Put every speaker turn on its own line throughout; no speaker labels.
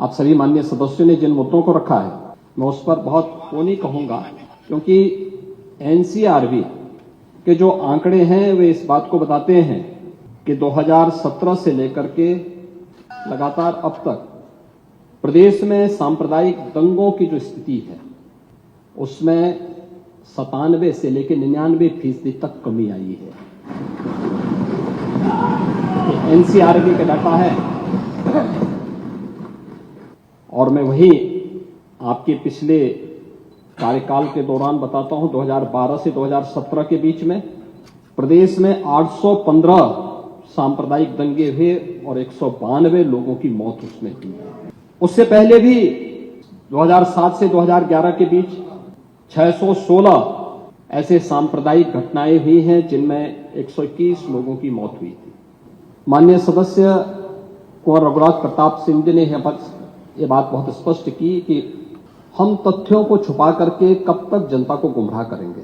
आप सभी माननीय सदस्यों ने जिन मुद्दों को रखा है मैं उस पर बहुत वो नहीं कहूंगा, क्योंकि एनसीआरबी के जो आंकड़े हैं वे इस बात को बताते हैं कि 2017 से लेकर के लगातार अब तक प्रदेश में सांप्रदायिक दंगों की जो स्थिति है उसमें 97 से लेकर 99% तक कमी आई है। एनसीआरबी का डाटा है और मैं वही आपके पिछले कार्यकाल के दौरान बताता हूं। 2012 से 2017 के बीच में प्रदेश में 815 सांप्रदायिक दंगे हुए और 192 लोगों की मौत उसमें हुई। उससे पहले भी 2007 से 2011 के बीच 616 ऐसे सांप्रदायिक घटनाएं हुई हैं जिनमें 121 लोगों की मौत हुई थी। माननीय सदस्य कुंवर रघुराज प्रताप सिंह जी ने ये बात बहुत स्पष्ट की कि हम तथ्यों को छुपा करके कब तक जनता को गुमराह करेंगे।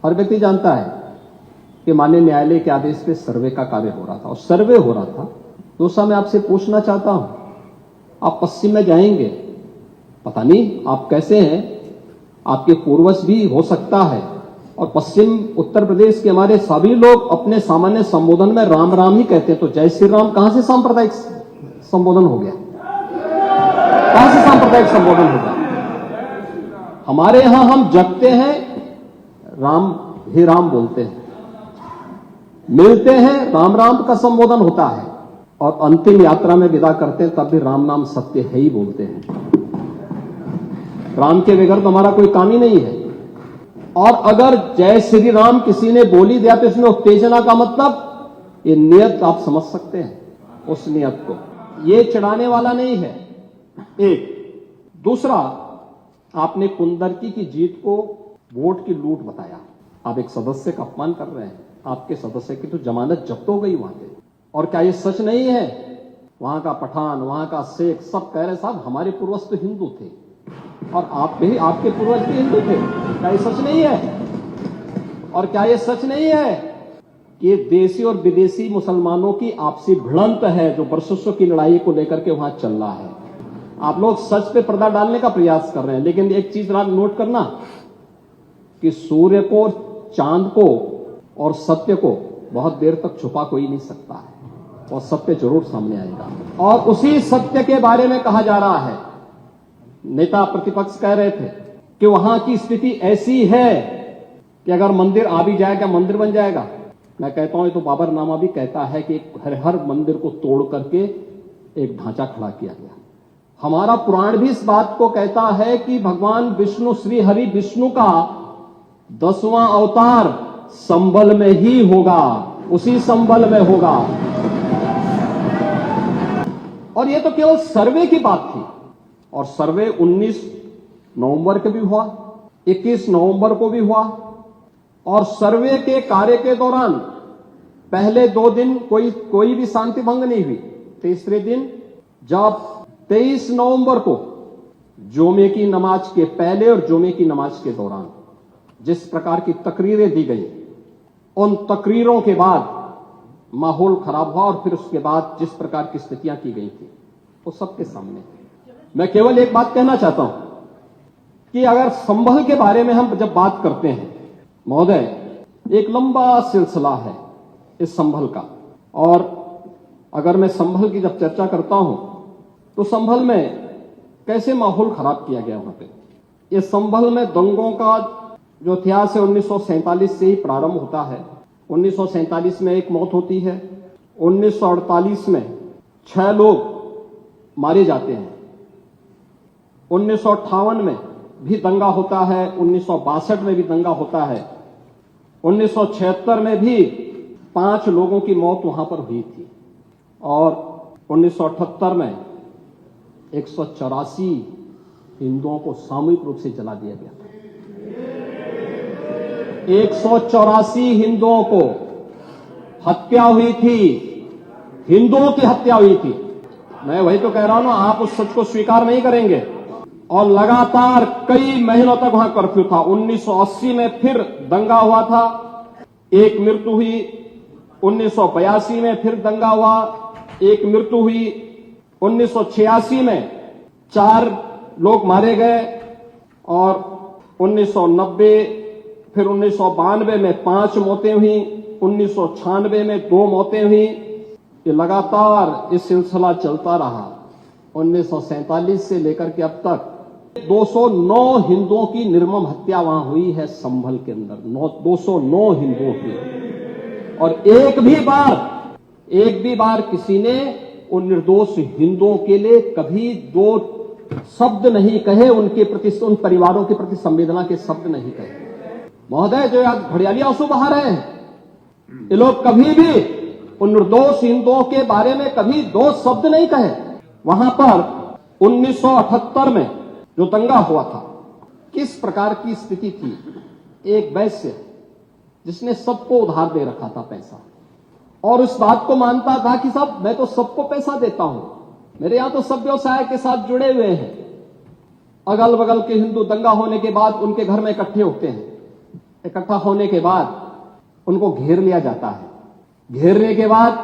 हर व्यक्ति जानता है कि माननीय न्यायालय के आदेश पे सर्वे का कार्य हो रहा था और सर्वे हो रहा था। दूसरा मैं आपसे पूछना चाहता हूं, आप पश्चिम में जाएंगे, पता नहीं आप कैसे हैं, आपके पूर्वज भी हो सकता है, और पश्चिम उत्तर प्रदेश के हमारे सभी लोग अपने सामान्य संबोधन में राम राम ही कहते हैं। तो जय श्री राम कहां से सांप्रदायिक संबोधन हो गया? कहां से सांप्रदायिक संबोधन हो गया? हमारे यहां हम जगते हैं राम ही राम बोलते हैं, मिलते हैं राम राम का संबोधन होता है, और अंतिम यात्रा में विदा करते हैं तब भी राम नाम सत्य है ही बोलते हैं। राम के बगैर तो हमारा कोई काम ही नहीं है। और अगर जय श्री राम किसी ने बोली दिया तो इसमें उत्तेजना का मतलब ये नियत आप समझ सकते हैं, उस नियत को ये चिढ़ाने वाला नहीं है। एक दूसरा, आपने कुंदरकी की जीत को वोट की लूट बताया। आप एक सदस्य का अपमान कर रहे हैं। आपके सदस्य की तो जमानत जब्त हो गई वहां पे। और क्या ये सच नहीं है? वहां का पठान, वहां का शेख सब कह रहे साहब हमारे पूर्वज तो हिंदू थे और आप भी, आपके पूर्वज भी हिंदू थे। क्या ये सच नहीं है? और क्या ये सच नहीं है कि देशी और विदेशी मुसलमानों की आपसी भिड़ंत है जो वर्षों की लड़ाई को लेकर के वहां चल रहा है? आप लोग सच पे पर्दा डालने का प्रयास कर रहे हैं, लेकिन एक चीज नोट करना कि सूर्य को, चांद को और सत्य को बहुत देर तक छुपा कोई नहीं सकता है, और सत्य जरूर सामने आएगा। और उसी सत्य के बारे में कहा जा रहा है। नेता प्रतिपक्ष कह रहे थे कि वहां की स्थिति ऐसी है कि अगर मंदिर आ भी जाएगा, मंदिर बन जाएगा। मैं कहता हूं, ये तो बाबरनामा भी कहता है कि हर मंदिर को तोड़ करके एक ढांचा खड़ा किया गया। हमारा पुराण भी इस बात को कहता है कि भगवान विष्णु, श्री हरि विष्णु का 10वां अवतार संबल में ही होगा, उसी संबल में होगा। और ये तो केवल सर्वे की बात थी, और सर्वे 19 नवंबर को भी हुआ, 21 नवंबर को भी हुआ, और सर्वे के कार्य के दौरान पहले 2 दिन कोई भी शांति भंग नहीं हुई। तीसरे दिन जब 23 नवंबर को जुमे की नमाज के पहले और जुमे की नमाज के दौरान जिस प्रकार की तकरीरें दी गई, उन तकरीरों के बाद माहौल खराब हुआ, और फिर उसके बाद जिस प्रकार की स्थितियां की गई थी वो सबके सामने। मैं केवल एक बात कहना चाहता हूं कि अगर संभल के बारे में हम जब बात करते हैं महोदय, एक लंबा सिलसिला है इस संभल का, और अगर मैं संभल की जब चर्चा करता हूं तो संभल में कैसे माहौल खराब किया गया वहां पे। ये संभल में दंगों का जो इतिहास है 1947 से ही प्रारंभ होता है। 1947 में एक मौत होती है, 1948 में 6 लोग मारे जाते हैं, 1958 में भी दंगा होता है, 1962 में भी दंगा होता है, 1976 में भी 5 लोगों की मौत वहां पर हुई थी, और 1978 में 184 हिंदुओं को सामूहिक रूप से जला दिया गया था। 184 हिंदुओं को हत्या हुई थी, हिंदुओं की हत्या हुई थी। मैं वही तो कह रहा हूं ना, आप उस सच को स्वीकार नहीं करेंगे। और लगातार कई महीनों तक वहां कर्फ्यू था। 1980 में फिर दंगा हुआ था, 1 मृत्यु हुई। 1982 में फिर दंगा हुआ, 1 मृत्यु हुई। 1986 में 4 लोग मारे गए और 1990 फिर 1992 में 5 मौतें हुई, 1996 में 2 मौतें हुई। ये लगातार इस सिलसिला चलता रहा। 1947 से लेकर के अब तक 209 हिंदुओं की निर्मम हत्या वहां हुई है संभल के अंदर, 209 हिंदुओं की। और एक भी बार किसी ने उन निर्दोष हिंदुओं के लिए कभी 2 शब्द नहीं कहे, उनके प्रति, उन परिवारों के प्रति संवेदना के शब्द नहीं कहे। महोदय, जो आज घड़ियाली आंसू बहा रहे हैं, ये लोग कभी भी उन निर्दोष हिंदुओं के बारे में कभी 2 शब्द नहीं कहे। वहां पर 1978 में जो दंगा हुआ था, किस प्रकार की स्थिति थी। एक वैश्य जिसने सबको उधार दे रखा था पैसा, और उस बात को मानता था कि साहब मैं तो सबको पैसा देता हूं, मेरे यहां तो सब व्यवसाय के साथ जुड़े हुए हैं। अगल बगल के हिंदू दंगा होने के बाद उनके घर में इकट्ठे होते हैं। इकट्ठा होने के बाद उनको घेर लिया जाता है। घेरने के बाद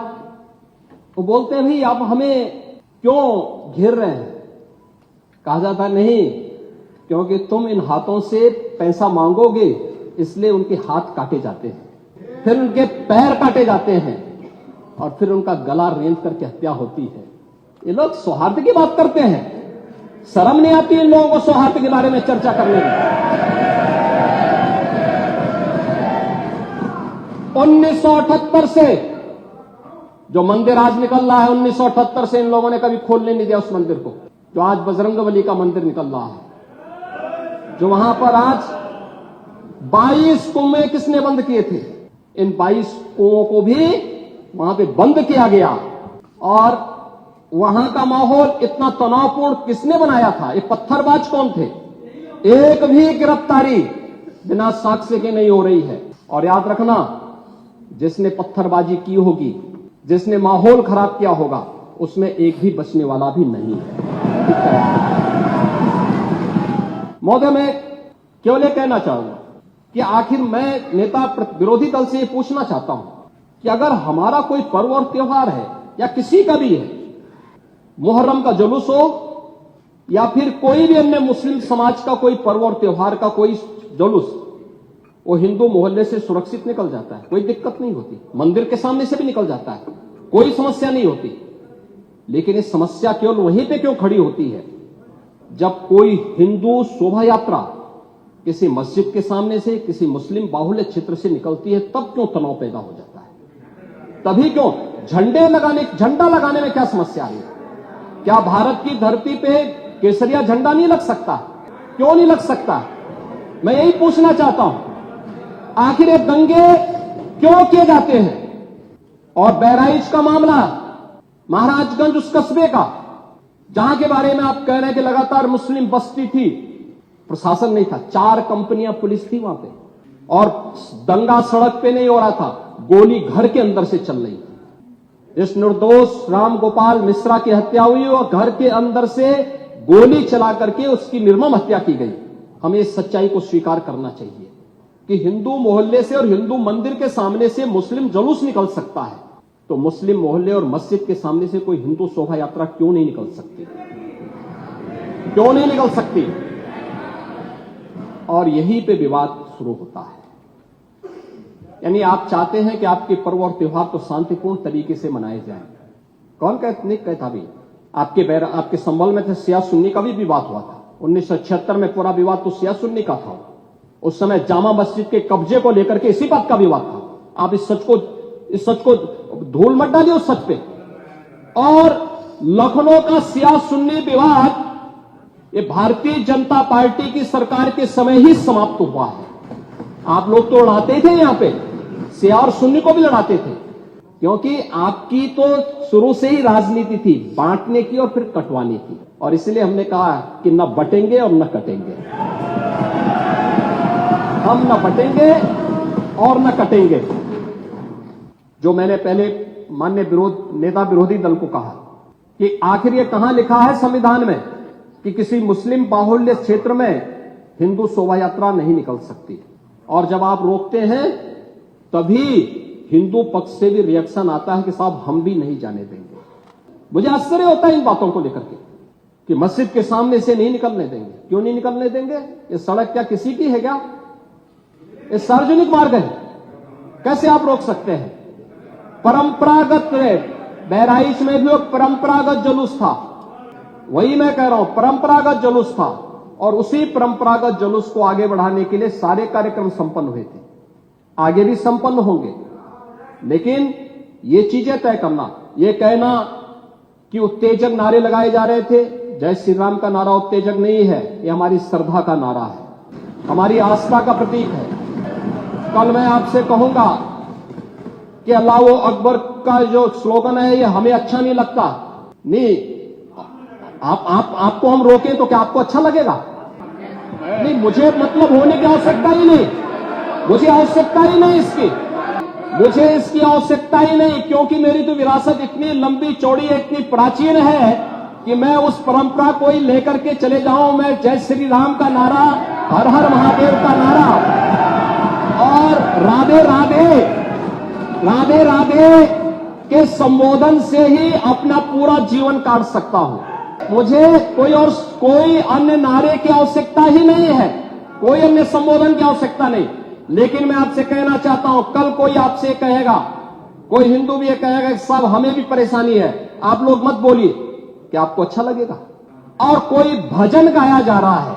वो बोलते हैं, भाई आप हमें क्यों घेर रहे हैं? कहा जाता नहीं, क्योंकि तुम इन हाथों से पैसा मांगोगे, इसलिए उनके हाथ काटे जाते हैं, फिर उनके पैर काटे जाते हैं, और फिर उनका गला रेंध करके हत्या होती है। ये लोग सौहार्द की बात करते हैं। शर्म नहीं आती इन लोगों को सौहार्द के बारे में चर्चा करने में। 1978 से जो मंदिर आज निकल रहा है, 1978 से इन लोगों ने कभी खोलने नहीं दिया उस मंदिर को, जो आज बजरंगबली का मंदिर निकल रहा है। जो वहां पर आज 22 कुएं किसने बंद किए थे? इन 22 कुओं को भी वहां पे बंद किया गया। और वहां का माहौल इतना तनावपूर्ण किसने बनाया था? ये पत्थरबाज कौन थे? एक भी गिरफ्तारी बिना साक्ष्य के नहीं हो रही है। और याद रखना, जिसने पत्थरबाजी की होगी, जिसने माहौल खराब किया होगा, उसमें एक भी बचने वाला भी नहीं है। महोदय, मैं केवल ये कहना चाहूंगा कि आखिर मैं नेता विरोधी दल से ये पूछना चाहता हूं कि अगर हमारा कोई पर्व और त्योहार है, या किसी का भी है, मुहर्रम का जुलूस हो या फिर कोई भी अन्य मुस्लिम समाज का कोई पर्व और त्योहार का कोई जुलूस, वो हिंदू मोहल्ले से सुरक्षित निकल जाता है, कोई दिक्कत नहीं होती। मंदिर के सामने से भी निकल जाता है, कोई समस्या नहीं होती। लेकिन ये समस्या केवल वहीं पे क्यों खड़ी होती है? जब कोई हिंदू शोभा यात्रा किसी मस्जिद के सामने से, किसी मुस्लिम बाहुल्य क्षेत्र से निकलती है, तब क्यों तनाव पैदा हो जाता है? तभी क्यों झंडा लगाने में क्या समस्या है? क्या भारत की धरती पे केसरिया झंडा नहीं लग सकता? क्यों नहीं लग सकता? मैं यही पूछना चाहता हूं, आखिर ये दंगे क्यों किए जाते हैं? और बहराइच का मामला, महाराजगंज उस कस्बे का, जहां के बारे में आप कह रहे हैं कि लगातार मुस्लिम बस्ती थी, प्रशासन नहीं था, 4 कंपनियां पुलिस थी वहां पे, और दंगा सड़क पे नहीं हो रहा था, गोली घर के अंदर से चल रही थी। इस निर्दोष राम गोपाल मिश्रा की हत्या हुई और घर के अंदर से गोली चला करके उसकी निर्मम हत्या की गई। हमें इस सच्चाई को स्वीकार करना चाहिए कि हिंदू मोहल्ले से और हिंदू मंदिर के सामने से मुस्लिम जुलूस निकल सकता है, तो मुस्लिम मोहल्ले और मस्जिद के सामने से कोई हिंदू शोभा यात्रा क्यों नहीं निकल सकती? क्यों नहीं निकल सकती? और यहीं पे विवाद शुरू होता है। यानी आप चाहते हैं कि आपके पर्व और त्योहार तो शांतिपूर्ण तरीके से मनाए जाएं। कौन कहता भी? आपके संबल में थे, शिया सुन्नी का भी विवाद हुआ था। 1976 में पूरा विवाद तो शिया सुन्नी का था। उस समय जामा मस्जिद के कब्जे को लेकर के इसी बात का विवाद था। आप इस सच को धूल मत डालिए उस सच पे। और लखनऊ का शिया सुन्नी विवाद ये भारतीय जनता पार्टी की सरकार के समय ही समाप्त हुआ है। आप लोग तो लड़ाते थे, यहां पे शिया और सुन्नी को भी लड़ाते थे, क्योंकि आपकी तो शुरू से ही राजनीति थी बांटने की और फिर कटवाने की। और इसलिए हमने कहा कि न बटेंगे और न कटेंगे, हम न बटेंगे और न कटेंगे। जो मैंने पहले माननीय नेता विरोधी दल को कहा कि आखिर ये कहां लिखा है संविधान में कि किसी मुस्लिम बाहुल्य क्षेत्र में हिंदू शोभा यात्रा नहीं निकल सकती। और जब आप रोकते हैं तभी हिंदू पक्ष से भी रिएक्शन आता है कि साहब हम भी नहीं जाने देंगे। मुझे आश्चर्य होता है इन बातों को लेकर के कि मस्जिद के सामने से नहीं निकलने देंगे। क्यों नहीं निकलने देंगे? ये सड़क क्या किसी की है क्या? ये सार्वजनिक मार्ग है, कैसे आप रोक सकते हैं? परंपरागत बहराइच में भी परंपरागत जुलूस था, वही मैं कह रहा हूं, परंपरागत जुलूस था, और उसी परंपरागत जुलूस को आगे बढ़ाने के लिए सारे कार्यक्रम संपन्न हुए थे, आगे भी संपन्न होंगे। लेकिन ये चीजें तय करना, ये कहना कि उत्तेजक नारे लगाए जा रहे थे, जय श्री राम का नारा उत्तेजक नहीं है, ये हमारी श्रद्धा का नारा है, हमारी आस्था का प्रतीक है। कल मैं आपसे कहूंगा कि अल्लाह वो अकबर का जो स्लोगन है ये हमें अच्छा नहीं लगता, नहीं, आपको हम रोकें तो क्या आपको अच्छा लगेगा? नहीं, मुझे मतलब होने की आवश्यकता ही नहीं, मुझे आवश्यकता ही नहीं इसकी, मुझे इसकी आवश्यकता ही नहीं, क्योंकि मेरी तो विरासत इतनी लंबी चौड़ी है, इतनी प्राचीन है कि मैं उस परंपरा को ही लेकर के चले जाऊं। मैं जय श्री राम का नारा, हर हर महादेव का नारा और राधे राधे राधे राधे के संबोधन से ही अपना पूरा जीवन काट सकता हूं। मुझे कोई अन्य नारे की आवश्यकता ही नहीं है, कोई अन्य संबोधन की आवश्यकता नहीं। लेकिन मैं आपसे कहना चाहता हूं, कल कोई आपसे कहेगा, कोई हिंदू भी ये कहेगा कि साहब हमें भी परेशानी है, आप लोग मत बोलिए, क्या आपको अच्छा लगेगा? और कोई भजन गाया जा रहा है,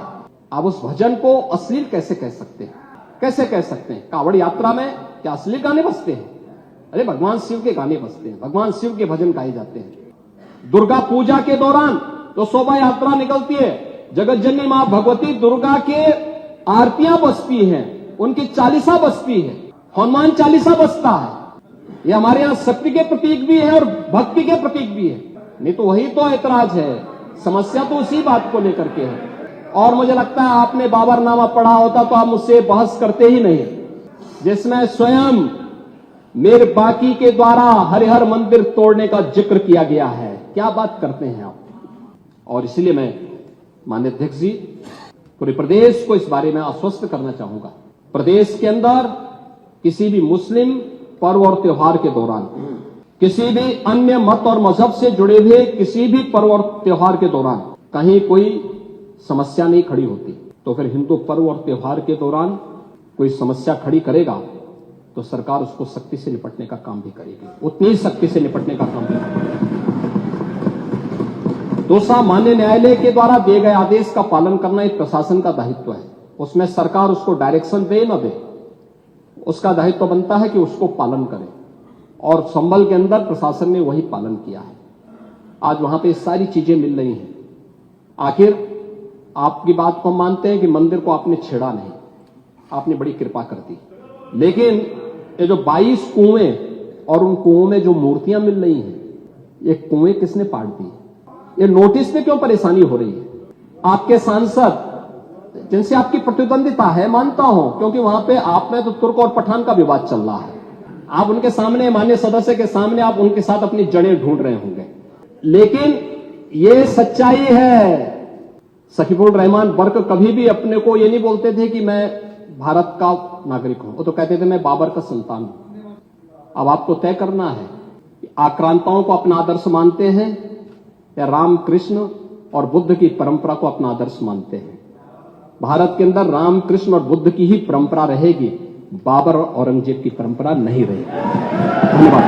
आप उस भजन को अश्लील कैसे कह सकते हैं? कैसे कह सकते हैं? कांवड़ यात्रा में क्या अश्लील गाने बजते हैं? अरे भगवान शिव के गाने बजते हैं, भगवान शिव के भजन गाए जाते हैं। दुर्गा पूजा के दौरान तो शोभा यात्रा निकलती है, जगत जननी मां भगवती दुर्गा के आरतियां बजती हैं, उनकी चालीसा बजती है, हनुमान चालीसा बजता है। ये हमारे यहां शक्ति के प्रतीक भी है और भक्ति के प्रतीक भी है। नहीं तो वही तो ऐतराज है, समस्या तो उसी बात को लेकर के है। और मुझे लगता है आपने बाबरनामा पढ़ा होता तो आप मुझसे बहस करते ही नहीं, जिसमें स्वयं मीर बाकी के द्वारा हरिहर मंदिर तोड़ने का जिक्र किया गया है। क्या बात करते हैं आप? और इसलिए मैं माननीय अध्यक्ष जी पूरे प्रदेश को इस बारे में आश्वस्त करना चाहूंगा, प्रदेश के अंदर किसी भी मुस्लिम पर्व और त्योहार के दौरान, किसी भी अन्य मत और मजहब से जुड़े हुए किसी भी पर्व और त्योहार के दौरान कहीं कोई समस्या नहीं खड़ी होती। तो फिर हिंदू पर्व और त्योहार के दौरान कोई समस्या खड़ी करेगा तो सरकार उसको सख्ती से निपटने का काम भी करेगी, उतनी ही सख्ती से निपटने का काम भी करेगी। दूसरा, माननीय न्यायालय के द्वारा दिए गए आदेश का पालन करना एक प्रशासन का दायित्व है, उसमें सरकार उसको डायरेक्शन दे न दे, उसका दायित्व बनता है कि उसको पालन करे, और संभल के अंदर प्रशासन ने वही पालन किया है। आज वहां पे सारी चीजें मिल रही हैं। आखिर आपकी बात को मानते हैं कि मंदिर को आपने छेड़ा नहीं, आपने बड़ी कृपा कर दी, लेकिन ये जो 22 कुएं और उन कुओं में जो मूर्तियां मिल रही हैं, ये कुएं किसने पाट दी? ये नोटिस पे क्यों परेशानी हो रही है? आपके सांसद जिनसे आपकी प्रतिद्वंदिता है, मानता हूं, क्योंकि वहां पे आप में तो तुर्क और पठान का विवाद चल रहा है, आप उनके सामने, माननीय सदस्य के सामने आप उनके साथ अपनी जड़ें ढूंढ रहे होंगे, लेकिन ये सच्चाई है। सकीफुल रहमान बर्क कभी भी अपने को ये नहीं बोलते थे कि मैं भारत का नागरिक हूं, वो तो कहते थे मैं बाबर का संतान हूं। अब आपको तय करना है कि आक्रांताओं को अपना आदर्श मानते हैं या राम कृष्ण और बुद्ध की परंपरा को अपना आदर्श मानते हैं। भारत के अंदर राम कृष्ण और बुद्ध की ही परंपरा रहेगी, बाबर और औरंगजेब की परंपरा नहीं रहेगी। धन्यवाद।